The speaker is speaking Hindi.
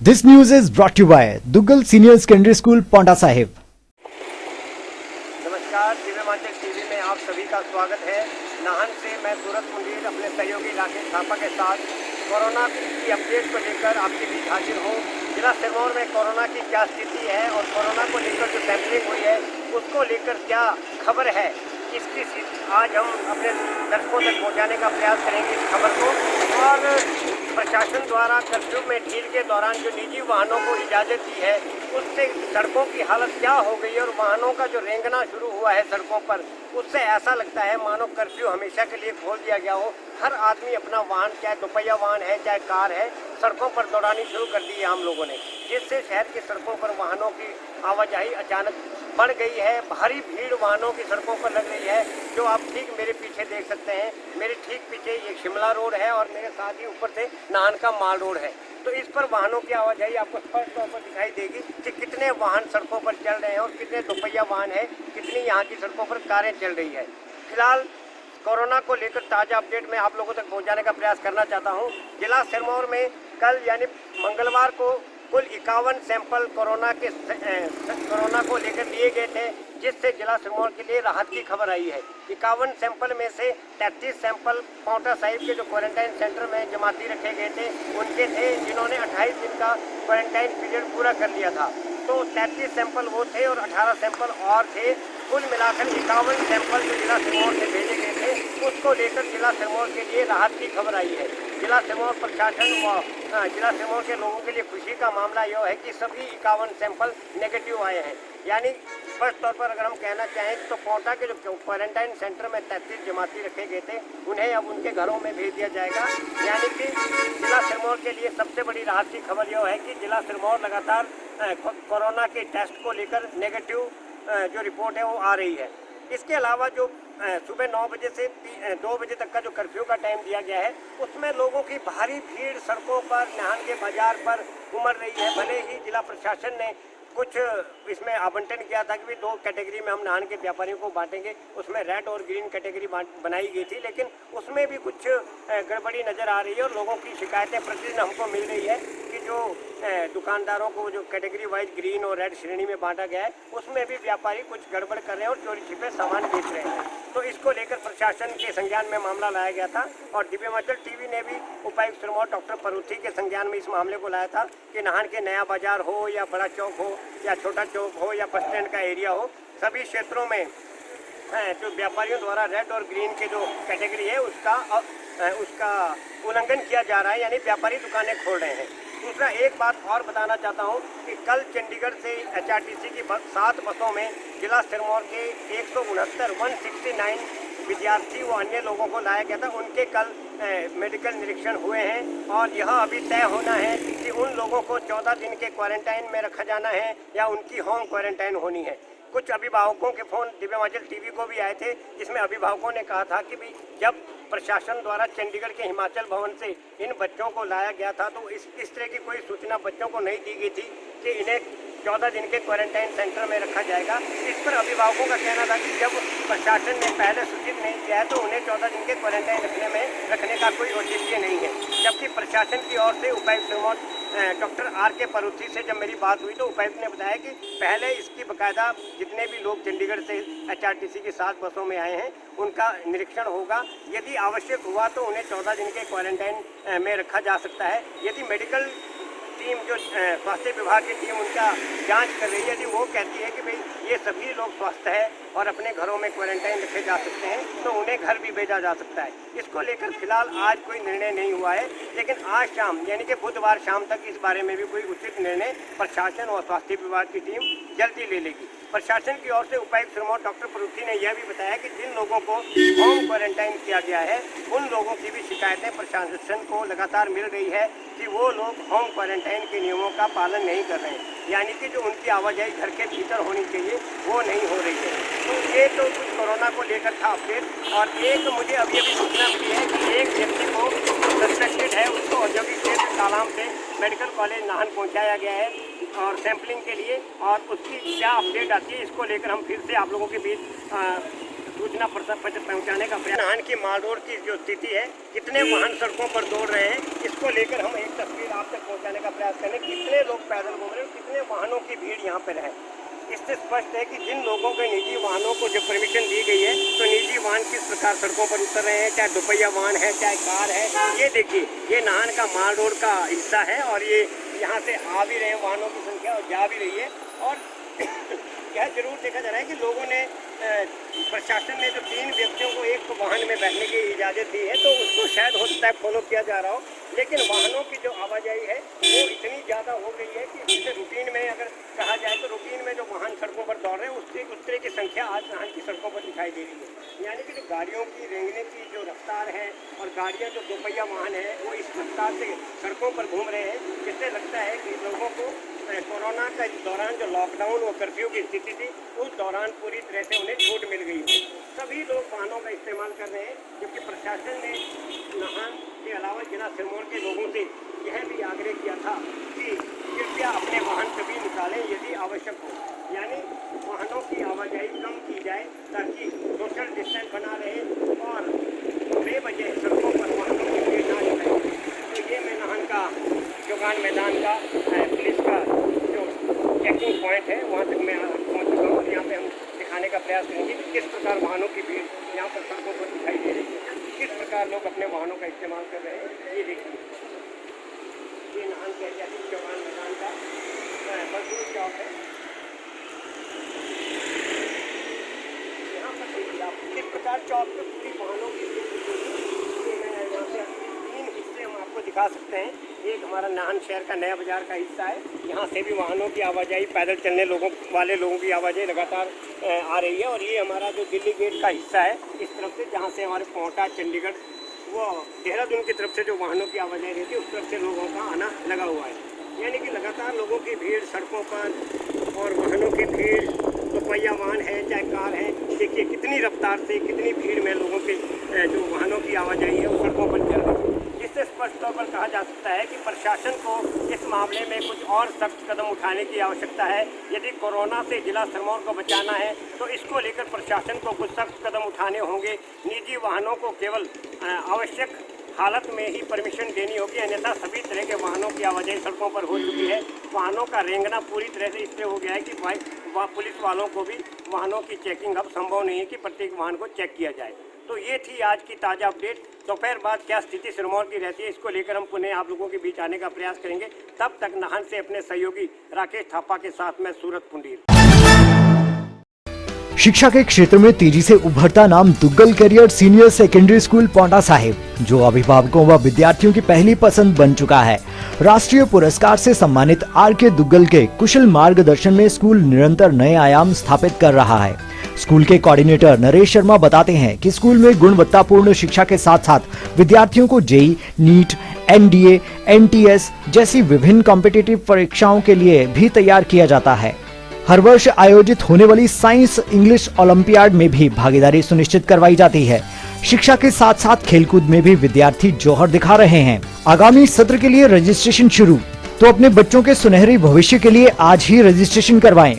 This news is brought to you by Duggal Senior Secondary School, Paonta Sahib. नमस्कार, दिव्यमांचल टीवी में आप सभी का स्वागत है। नाहन से मैं सूरत मुंडीर अपने सहयोगी राकेश थापा के साथ कोरोना की अपडेट को लेकर आपके बीच हाजिर हूँ। जिला सिरमौर में कोरोना की क्या स्थिति है और कोरोना को लेकर जो सैंपलिंग हुई है उसको लेकर क्या खबर है, इसकी आज हम अपने दर्शकों तक पहुँचाने का प्रयास करेंगे इस खबर को। और प्रशासन द्वारा कर्फ्यू में ढील के दौरान जो निजी वाहनों को इजाज़त दी है उससे सड़कों की हालत क्या हो गई है और वाहनों का जो रेंगना शुरू हुआ है सड़कों पर, उससे ऐसा लगता है मानो कर्फ्यू हमेशा के लिए खोल दिया गया हो। हर आदमी अपना वाहन, चाहे दोपहिया वाहन है चाहे कार है, सड़कों पर दौड़ानी शुरू कर दी है आम लोगों ने, जिससे शहर की सड़कों पर वाहनों की आवाजाही अचानक बढ़ गई है। भारी भीड़ वाहनों की सड़कों पर लग रही है, जो आप ठीक मेरे पीछे देख सकते हैं। मेरे ठीक पीछे एक शिमला रोड है और मेरे साथ ही ऊपर से नाहन का माल रोड है। तो इस पर वाहनों की आवाजाही आपको स्पष्ट तौर पर दिखाई देगी कि कितने वाहन सड़कों पर चल रहे हैं और कितने दोपहिया वाहन है, कितनी यहाँ की सड़कों पर कारें चल रही है। फिलहाल कोरोना को लेकर ताज़ा अपडेट मैं आप लोगों तक पहुँचाने का प्रयास करना चाहता हूँ। जिला सिरमौर में कल यानी मंगलवार को कुल 51 सैंपल कोरोना को लेकर लिए गए थे, जिससे जिला सिरमौर के लिए राहत की खबर आई है। 51 सैंपल में से 33 सैंपल पांवटा साहिब के जो क्वारंटाइन सेंटर में जमाती रखे गए थे उनके थे, जिन्होंने 28 दिन का क्वारंटाइन पीरियड पूरा कर लिया था। तो 33 सैंपल वो थे और 18 सैंपल और थे। कुल मिलाकर 51 सैंपल जो जिला सिरमौर से भेजे गए थे, उसको लेकर जिला सिरमौर के लिए राहत की खबर आई है। जिला सिरमौर प्रशासन व जिला सिरमौर के लोगों के लिए खुशी का मामला यह है कि सभी 51 सैंपल नेगेटिव आए हैं। यानी स्पष्ट तौर पर अगर हम कहना चाहें तो पांवटा के जो क्वारंटाइन सेंटर में 33 जमाती रखे गए थे, उन्हें अब उनके घरों में भेज दिया जाएगा। यानी कि जिला सिरमौर के लिए सबसे बड़ी राहत की खबर यह है कि जिला सिरमौर लगातार कोरोना के टेस्ट को लेकर नेगेटिव जो रिपोर्ट है वो आ रही है। इसके अलावा जो सुबह 9 बजे से 2 बजे तक का जो कर्फ्यू का टाइम दिया गया है, उसमें लोगों की भारी भीड़ सड़कों पर, नाहन के बाजार पर उमड़ रही है। भले ही जिला प्रशासन ने कुछ इसमें आवंटन किया था कि भी 2 कैटेगरी में हम नाहन के व्यापारियों को बांटेंगे, उसमें रेड और ग्रीन कैटेगरी बनाई गई थी, लेकिन उसमें भी कुछ गड़बड़ी नज़र आ रही है और लोगों की शिकायतें प्रतिदिन हमको मिल रही है कि जो दुकानदारों को जो कैटेगरी वाइज ग्रीन और रेड श्रेणी में बांटा गया है, उसमें भी व्यापारी कुछ गड़बड़ कर रहे हैं और चोरी छिपे सामान बेच रहे हैं। तो इसको लेकर प्रशासन के संज्ञान में मामला लाया गया था और दिव्यमांचल टीवी ने भी उपायुक्त सिरमौर डॉक्टर परूथी के संज्ञान में इस मामले को लाया था कि नाहन के नया बाजार हो या बड़ा चौक हो या छोटा चौक हो या बस स्टैंड का एरिया हो, सभी क्षेत्रों में जो व्यापारियों द्वारा रेड और ग्रीन के जो कैटेगरी है उसका उल्लंघन किया जा रहा है, यानी व्यापारी दुकानें खोल रहे हैं। दूसरा एक बात और बताना चाहता हूं कि कल चंडीगढ़ से HRTC की 7 बसों में जिला सिरमौर के 169 विद्यार्थी व अन्य लोगों को लाया गया था। उनके कल मेडिकल निरीक्षण हुए हैं और यह अभी तय होना है कि उन लोगों को 14 दिन के क्वारंटाइन में रखा जाना है या उनकी होम क्वारंटाइन होनी है। कुछ अभिभावकों के फ़ोन दिव्यमांचल टीवी को भी आए थे, जिसमें अभिभावकों ने कहा था कि भाई जब प्रशासन द्वारा चंडीगढ़ के हिमाचल भवन से इन बच्चों को लाया गया था तो इस तरह की कोई सूचना बच्चों को नहीं दी गई थी कि इन्हें 14 दिन के क्वारंटाइन सेंटर में रखा जाएगा। इस पर अभिभावकों का कहना था कि जब प्रशासन ने पहले सूचित नहीं किया है तो उन्हें 14 दिन के क्वारंटाइन रखने का कोई औचित्य नहीं है। जबकि प्रशासन की ओर से उपायुक्त सिरमौर डॉक्टर RK परूथी से जब मेरी बात हुई तो उपायुक्त ने बताया कि पहले इसकी बाकायदा जितने भी लोग चंडीगढ़ से HRTC की 7 बसों में आए हैं उनका निरीक्षण होगा। यदि आवश्यक हुआ तो उन्हें 14 दिन के क्वारंटाइन में रखा जा सकता है। यदि मेडिकल टीम जो स्वास्थ्य विभाग की टीम उनका जांच कर रही है, यदि वो कहती है कि भाई ये सभी लोग स्वस्थ हैं और अपने घरों में क्वारंटाइन रखे जा सकते हैं तो उन्हें घर भी भेजा जा सकता है। इसको लेकर फिलहाल आज कोई निर्णय नहीं हुआ है, लेकिन आज शाम यानी कि बुधवार शाम तक इस बारे में भी कोई उचित निर्णय प्रशासन और स्वास्थ्य विभाग की टीम जल्दी ले लेगी। प्रशासन की ओर से उपायुक्त सिरमौर डॉक्टर परूथी ने यह भी बताया कि जिन लोगों को होम क्वारंटाइन किया गया है उन लोगों की भी शिकायतें प्रशासन को लगातार मिल रही है कि वो लोग होम क्वारंटाइन के नियमों का पालन नहीं कर रहे हैं, यानी कि जो उनकी आवाजाही घर के भीतर होनी चाहिए वो नहीं हो रही है। तो ये तो कुछ कोरोना को लेकर था अपडेट। और एक मुझे अभी सूचना मिली है कि एक व्यक्ति को सस्पेक्टेड है, उसको औद्योगिक क्षेत्र कालाम से मेडिकल कॉलेज नाहन पहुँचाया गया है और सैंपलिंग के लिए, और उसकी क्या अपडेट आती है इसको लेकर हम फिर से आप लोगों के बीच सूचना पहुंचाने का प्रयास। नाहन की माल रोड की जो स्थिति है, कितने वाहन सड़कों पर दौड़ रहे हैं, इसको लेकर हम एक तस्वीर आप तक पहुंचाने का प्रयास करें। कितने लोग पैदल घूम रहे हैं, कितने वाहनों की भीड़ यहाँ पर है। इससे स्पष्ट है कि जिन लोगों के निजी वाहनों को जो परमिशन दी गई है, तो निजी वाहन किस प्रकार सड़कों पर उतर रहे हैं, चाहे दोपहिया वाहन है, चाहे कार है। ये देखिए, ये नाहन का माल रोड का हिस्सा है और ये यहाँ से आ भी रहे हैं वाहनों की संख्या और जा भी रही है। और यह जरूर देखा जा रहा है कि लोगों ने प्रशासन ने जो 3 व्यक्तियों को एक वाहन में बैठने की इजाज़त दी है, तो उसको शायद हो सकता है फॉलो किया जा रहा हो। लेकिन वाहनों की जो आवाजाही है वो इतनी ज़्यादा हो गई है कि जैसे रूटीन में अगर कहा जाए तो रूटीन में जो वाहन सड़कों पर दौड़ रहे हैं उस तरह की संख्या आज नाहन की सड़कों पर दिखाई दे रही है। यानी कि जो गाड़ियों की रेंगने की जो रफ्तार है और गाड़ियाँ जो दोपहिया वाहन है वो इस रफ्तार से सड़कों पर घूम रहे हैं, जिससे लगता है कि लोगों को कोरोना के दौरान जो लॉकडाउन और कर्फ्यू की स्थिति थी, उस दौरान पूरी तरह से उन्हें छूट मिल गई है। सभी लोग वाहनों का इस्तेमाल कर रहे हैं, जबकि प्रशासन ने नाहन के अलावा जिला सिरमौर के लोगों से यह भी आग्रह किया था कि कृपया अपने वाहन कभी निकालें यदि आवश्यक हो। यानी वाहनों की आवाजाही कम की जाए ताकि सोशल डिस्टेंस बना रहे और बेवजह सड़कों पर वाहनों की भीड़ ना जुटाए। तो ये मैं नाहन का चौगान मैदान का पुलिस का जो चेकिंग पॉइंट है वहाँ तक मैं पहुँच चुका हूँ और यहाँ पे हम दिखाने का प्रयास करेंगे कि किस प्रकार वाहनों की भीड़ यहाँ पर सड़कों पर दिखाई दे रही है, किस प्रकार लोग अपने वाहनों का इस्तेमाल कर रहे हैं। ये देखिए, ये नाहन के ऐतिहासिक चौगान मैदान का मजदूर चौक है। यहाँ पर देखिए आप किस प्रकार चौक पर पूरी वाहनों की भीड़ मैं यहाँ से 3 हिस्से हम आपको दिखा सकते हैं। एक हमारा नाहन शहर का नया बाजार का हिस्सा है, यहाँ से भी वाहनों की आवाजाही, पैदल चलने वाले लोगों की आवाजाही लगातार आ रही है। और ये हमारा जो दिल्ली गेट का हिस्सा है इस तरफ से, जहाँ से हमारे कोटा, चंडीगढ़, वो देहरादून की तरफ से जो वाहनों की आवाजाही रहती है उस तरफ से लोगों का आना लगा हुआ है। यानी कि लगातार लोगों की भीड़ सड़कों पर और वाहनों की भीड़, दोपहिया वाहन है चाहे कार है, देखिए कितनी रफ्तार से, कितनी भीड़ में लोगों के जो वाहनों की आवाजाही है वो सड़कों पर चल रही है। जिससे स्पष्ट तौर पर कहा जा सकता है कि प्रशासन को इस मामले में कुछ और सख्त कदम उठाने की आवश्यकता है। यदि कोरोना से जिला सिरमौर को बचाना है तो इसको लेकर प्रशासन को कुछ सख्त कदम उठाने होंगे। निजी वाहनों को केवल आवश्यक हालत में ही परमिशन देनी होगी, अन्यथा सभी तरह के वाहनों की आवाजाही सड़कों पर हो चुकी है। वाहनों का रेंगना पूरी तरह से इससे हो गया है कि पुलिस वालों को भी वाहनों की चेकिंग अब संभव नहीं है कि प्रत्येक वाहन को चेक किया जाए। तो ये थी आज की ताज़ा अपडेट। दोपहर बाद क्या स्थिति सिरमौर की रहती है, इसको लेकर हम पुनः आप लोगों के बीच आने का प्रयास करेंगे। तब तक नाहन से अपने सहयोगी राकेश थापा के साथ मैं सूरत पुंडीर। शिक्षा के क्षेत्र में तेजी से उभरता नाम Duggal career senior secondary school Paonta Sahib, जो अभिभावकों व विद्यार्थियों की पहली पसंद बन चुका है। राष्ट्रीय पुरस्कार से सम्मानित आर.के. दुग्गल के कुशल मार्गदर्शन में स्कूल निरंतर नए आयाम स्थापित कर रहा है। स्कूल के कोऑर्डिनेटर नरेश शर्मा बताते हैं कि स्कूल में गुणवत्तापूर्ण शिक्षा के साथ साथ विद्यार्थियों को जेईई, नीट, एनडीए, एनटीएस जैसी विभिन्न कॉम्पिटिटिव परीक्षाओं के लिए भी तैयार किया जाता है। हर वर्ष आयोजित होने वाली साइंस इंग्लिश ओलंपियाड में भी भागीदारी सुनिश्चित करवाई जाती है। शिक्षा के साथ साथ खेलकूद में भी विद्यार्थी जौहर दिखा रहे हैं। आगामी सत्र के लिए रजिस्ट्रेशन शुरू, तो अपने बच्चों के सुनहरे भविष्य के लिए आज ही रजिस्ट्रेशन करवाएं।